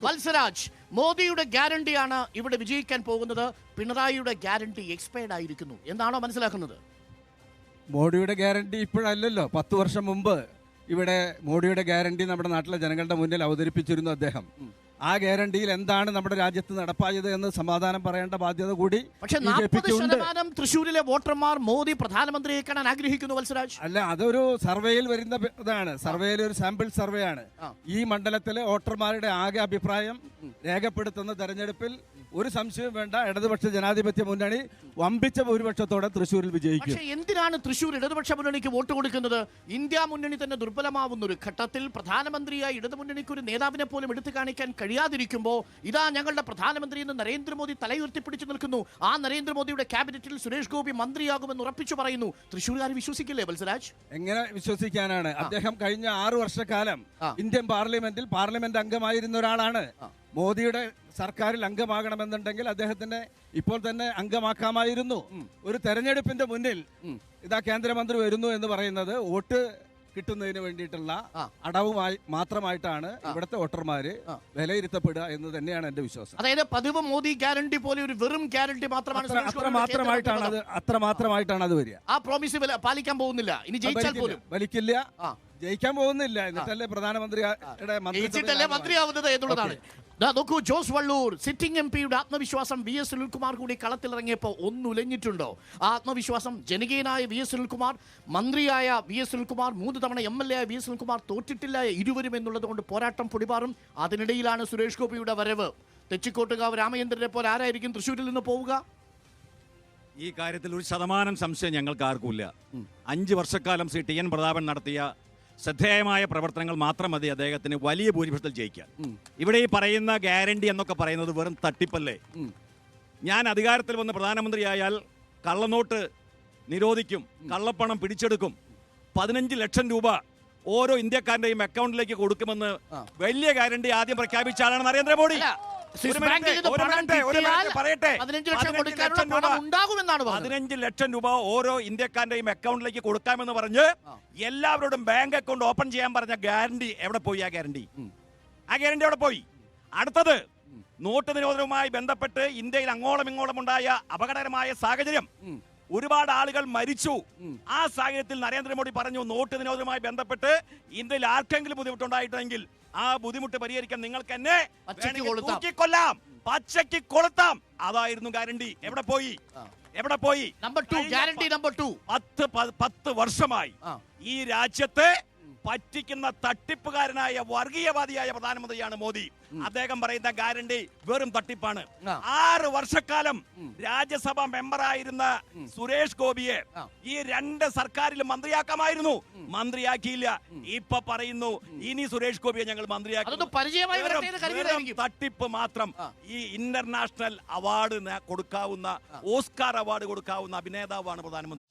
വത്സരാജ്, മോദിയുടെ ഗ്യാരണ്ടിയാണ് ഇവിടെ വിജയിക്കാൻ പോകുന്നത്. പിണറായിയുടെ ഗ്യാരണ്ടി എക്സ്പയർഡ് ആയിരിക്കുന്നു എന്നാണോ മനസ്സിലാക്കുന്നത്? മോഡിയുടെ ഗ്യാരണ്ടി ഇപ്പോഴല്ലല്ലോ, 10 വർഷം മുമ്പ് ഇവിടെ മോഡിയുടെ ഗ്യാരണ്ടി നമ്മുടെ നാട്ടിലെ ജനങ്ങളുടെ മുന്നിൽ അവതരിപ്പിച്ചിരുന്നു അദ്ദേഹം. ആ ഗ്യാരണ്ടിയിൽ എന്താണ് നമ്മുടെ രാജ്യത്ത് നടപ്പായത് എന്ന് സമാധാനം പറയേണ്ട ബാധ്യത കൂടി. പക്ഷേ 40% തൃശ്ശൂരിലെ വോട്ടർമാർ മോദി പ്രധാനമന്ത്രിയെ കാണാൻ ആഗ്രഹിക്കുന്നു വത്സരാജ്. അല്ല, അതൊരു സർവേയിൽ വരുന്ന ഇതാണ്. സർവേയിൽ ഒരു സാമ്പിൾ സർവേ ആണ്. ഈ മണ്ഡലത്തിലെ വോട്ടർമാരുടെ ആകെ അഭിപ്രായം രേഖപ്പെടുത്തുന്ന തെരഞ്ഞെടുപ്പിൽ ഒരു സംശയവും വേണ്ട, ഇടതുപക്ഷ ജനാധിപത്യ മുന്നണി വമ്പിച്ച ഭൂരിപക്ഷത്തോടെ തൃശ്ശൂരിൽ വിജയിക്കും. പക്ഷേ എന്തിനാണ് തൃശ്ശൂർ ഇടതുപക്ഷ മുന്നണിക്ക് വോട്ട് കൊടുക്കുന്നത്? ഇന്ത്യ മുന്നണി തന്നെ ദുർബലമാവുന്ന ഒരു ഘട്ടത്തിൽ പ്രധാനമന്ത്രിയായി ഇടതുമുന്നണിക്ക് ഒരു നേതാവിനെ പോലും എടുത്തു കാണിക്കാൻ കഴിയാതിരിക്കുമ്പോൾ ഇതാ ഞങ്ങളുടെ പ്രധാനമന്ത്രി എന്ന് നരേന്ദ്രമോദി തലയുയർത്തിപ്പിടിച്ചു നിൽക്കുന്നു. ആ നരേന്ദ്രമോദിയുടെ ക്യാബിനറ്റിൽ സുരേഷ് ഗോപി മന്ത്രിയാകുമെന്ന് ഉറപ്പിച്ചു പറയുന്നു. തൃശ്ശൂർകാർ വിശ്വസിക്കില്ലേ വത്സരാജ്? എങ്ങനെ വിശ്വസിക്കാനാണ്? അദ്ദേഹം കഴിഞ്ഞ 6 വർഷക്കാലം ഇന്ത്യൻ പാർലമെന്റ് അംഗമായിരുന്ന ഒരാളാണ്. മോദിയുടെ സർക്കാരിൽ അംഗമാകണമെന്നുണ്ടെങ്കിൽ അദ്ദേഹത്തിന് ഇപ്പോൾ തന്നെ അംഗമാക്കാമായിരുന്നു. ഒരു തെരഞ്ഞെടുപ്പിന്റെ മുന്നിൽ ഇതാ കേന്ദ്രമന്ത്രി വരുന്നു എന്ന് പറയുന്നത് വോട്ട് കിട്ടുന്നതിന് വേണ്ടിയിട്ടുള്ള അടവുമായി മാത്രമായിട്ടാണ് ഇവിടുത്തെ വോട്ടർമാര് വിലയിരുത്തപ്പെടുക എന്ന് തന്നെയാണ് എന്റെ വിശ്വാസം. അതായത് പതിവ് മോദി ഗ്യാരണ്ടി പോലെ ഒരു വെറും ഗ്യാരണ്ടി മാത്രമായിട്ടാണ് അത് വരിക. ആ പ്രോമിസ് പാലിക്കാൻ പോകുന്നില്ല. ഇനി ജയിച്ചാൽ പോലും വലിക്കില്ല, ജയിക്കാൻ പോകുന്നില്ല. എന്നിട്ടല്ലേ പ്രധാനമന്ത്രിയുടെ മന്ത്രിയാവുന്നത് എന്നുള്ളതാണ്. നോക്കൂ, ജോസ് വള്ളൂർ സിറ്റിംഗ് MP-യുടെ ആത്മവിശ്വാസം VS സുനിൽകുമാർ കൂടി കളത്തിലിറങ്ങിയപ്പോൾ ഒന്നുലഞ്ഞിട്ടുണ്ടോ? ആ ആത്മവിശ്വാസം ജനകീയനായ VS സുനിൽകുമാർ, മന്ത്രിയായ VS സുനിൽകുമാർ, 3 തവണ MLA ആയ VS സുനിൽകുമാർ തോറ്റിട്ടില്ല ഇരുവരും എന്നുള്ളത് കൊണ്ട് പോരാട്ടം പൊടിപാറും. അതിനിടയിലാണ് സുരേഷ് ഗോപിയുടെ വരവ്. തെച്ചിക്കോട്ടുകാവ് രാമചന്ദ്രനെ പോലെ ആരായിരിക്കും തൃശ്ശൂരിൽ നിന്ന് പോവുക? ഈ കാര്യത്തിൽ 1% സംശയം ഞങ്ങൾക്ക് ആർക്കുമില്ല. 5 വർഷക്കാലം ശ്രീ TN പ്രതാപൻ നടത്തിയ ശ്രദ്ധേയമായ പ്രവർത്തനങ്ങൾ മാത്രം മതി അദ്ദേഹത്തിന് വലിയ ഭൂരിപക്ഷത്തിൽ ജയിക്കാൻ. ഇവിടെ ഈ പറയുന്ന ഗ്യാരണ്ടി എന്നൊക്കെ പറയുന്നത് വെറും തട്ടിപ്പല്ലേ. ഞാൻ അധികാരത്തിൽ വന്ന് പ്രധാനമന്ത്രിയായാൽ കള്ളനോട്ട് നിരോധിക്കും, കള്ളപ്പണം പിടിച്ചെടുക്കും, 15 ലക്ഷം രൂപ ഓരോ ഇന്ത്യക്കാരന്റെയും അക്കൗണ്ടിലേക്ക് കൊടുക്കുമെന്ന് വലിയ ഗ്യാരണ്ടി ആദ്യം പ്രഖ്യാപിച്ച ആളാണ് നരേന്ദ്രമോദി. 15 ലക്ഷം രൂപ ഓരോ ഇന്ത്യക്കാരന്റെയും അക്കൗണ്ടിലേക്ക് കൊടുക്കാമെന്ന് പറഞ്ഞ് എല്ലാവരോടും ബാങ്ക് അക്കൗണ്ട് ഓപ്പൺ ചെയ്യാൻ പറഞ്ഞ ഗ്യാരണ്ടി എവിടെ പോയി? ആ ഗ്യാരണ്ടി എവിടെ പോയി? അടുത്തത്, നോട്ട് നിരോധനവുമായി ബന്ധപ്പെട്ട് ഇന്ത്യയിൽ അങ്ങോളം ഇങ്ങോളം ഉണ്ടായ അപകടകരമായ സാഹചര്യം, ഒരുപാട് ആളുകൾ മരിച്ചു. ആ സാഹചര്യത്തിൽ നരേന്ദ്രമോദി പറഞ്ഞു, നോട്ട് നിരോധനവുമായി ബന്ധപ്പെട്ട് ഇന്ത്യയിൽ ആർക്കെങ്കിലും ബുദ്ധിമുട്ടുണ്ടായിട്ടുണ്ടെങ്കിൽ ആ ബുദ്ധിമുട്ട് പരിഹരിക്കാൻ നിങ്ങൾക്ക് എന്നെ കൊല്ലാം, പച്ചയ്ക്ക് കൊളുത്താം. അതായിരുന്നു ഗ്യാരണ്ടി. എവിടെ പോയി? നമ്പർ 2 10 വർഷമായി ഈ രാജ്യത്തെ പറ്റിക്കുന്ന തട്ടിപ്പുകാരനായ വർഗീയവാദിയായ പ്രധാനമന്ത്രിയാണ് മോദി. അദ്ദേഹം പറയുന്ന ഗ്യാരണ്ടി വെറും തട്ടിപ്പാണ്. 6 വർഷക്കാലം രാജ്യസഭ മെമ്പറായിരുന്ന സുരേഷ് ഗോപിയെ ഈ 2 സർക്കാരിലും മന്ത്രിയാക്കാമായിരുന്നു, മന്ത്രിയാക്കിയില്ല. ഇപ്പൊ പറയുന്നു ഇനി സുരേഷ് ഗോപിയെ ഞങ്ങൾ മന്ത്രിയാക്കി. തട്ടിപ്പ് മാത്രം. ഈ ഇന്റർനാഷണൽ അവാർഡ് കൊടുക്കാവുന്ന, ഓസ്കാർ അവാർഡ് കൊടുക്കാവുന്ന അഭിനേതാവാണ് പ്രധാനമന്ത്രി.